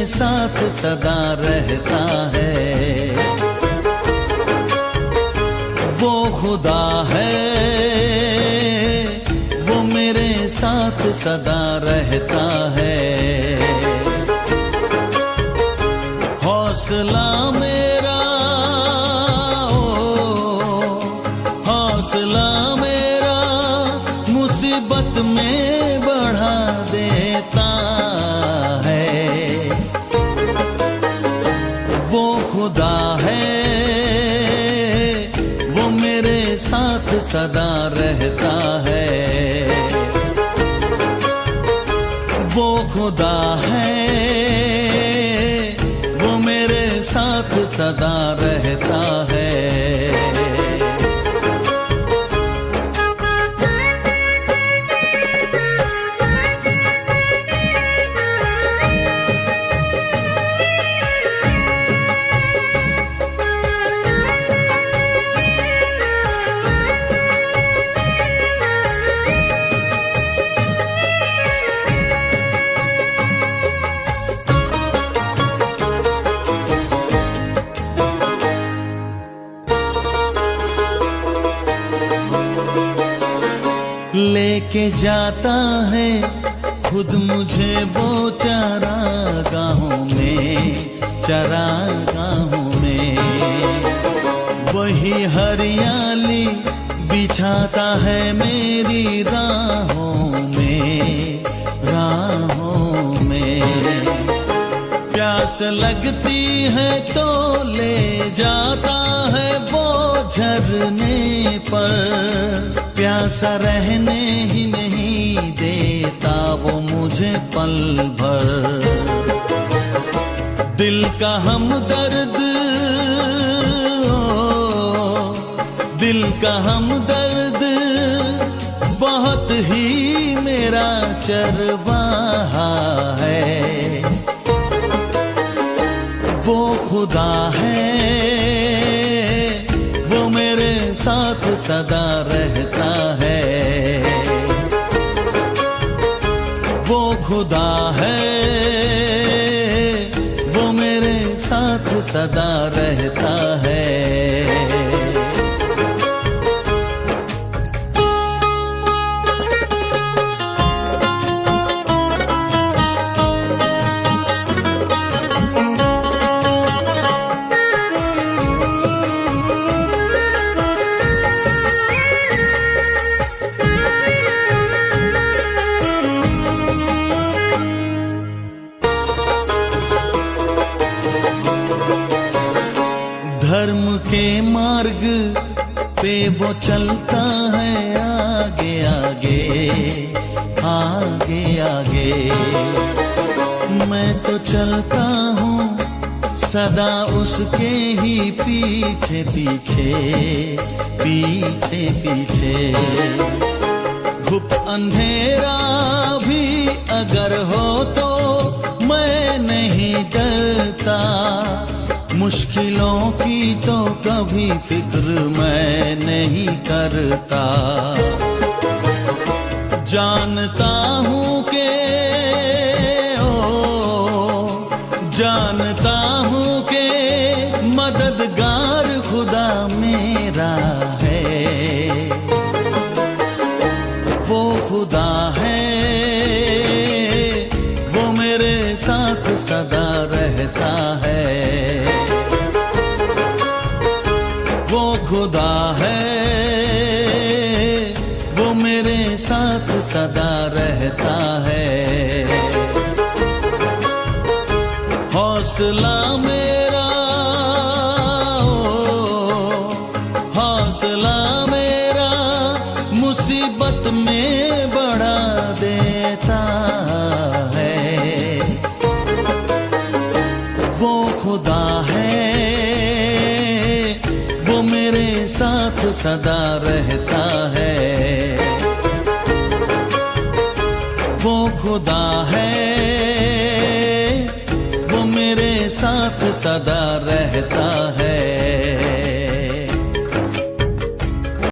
साथ सदा रहता है। वो खुदा है, वो मेरे साथ सदा रहता है। हौसला मेरा, हौसला मेरा मुसीबत में बढ़ा देता है। वो खुदा है, वो मेरे साथ सदा रहता है। वो खुदा है, वो मेरे साथ सदा रहता है। लेके जाता है खुद मुझे वो चरागाहों में, चरागाहों में। वही हरियाली बिछाता है मेरी राहों में, राहों में। प्यास लगती है तो ले जाता है वो झरने पर। प्यासा रहने ही नहीं देता वो मुझे पल भर। दिल का हमदर्द, दिल का हमदर्द बहुत ही मेरा चरवाहा है। वो खुदा है, वो मेरे साथ सदा रहता है। वो खुदा है, वो मेरे साथ सदा रहता है। धर्म के मार्ग पे वो चलता है आगे आगे, आगे आगे। मैं तो चलता हूँ सदा उसके ही पीछे पीछे, पीछे पीछे। घुप अंधेरा भी अगर हो तो मैं नहीं डरता। मुश्किलों की तो कभी फिक्र मैं नहीं करता। जानता हूँ कि जानता हूँ कि मददगार खुदा मेरा है। वो खुदा है, वो मेरे साथ सदा रहता है। वो खुदा है, वो मेरे साथ सदा रहता है। हौसला मेरा, हौसला मेरा मुसीबत में बढ़ा देता है। वो खुदा है, वो मेरे साथ सदा रहता है। वो खुदा है, वो मेरे साथ सदा रहता है।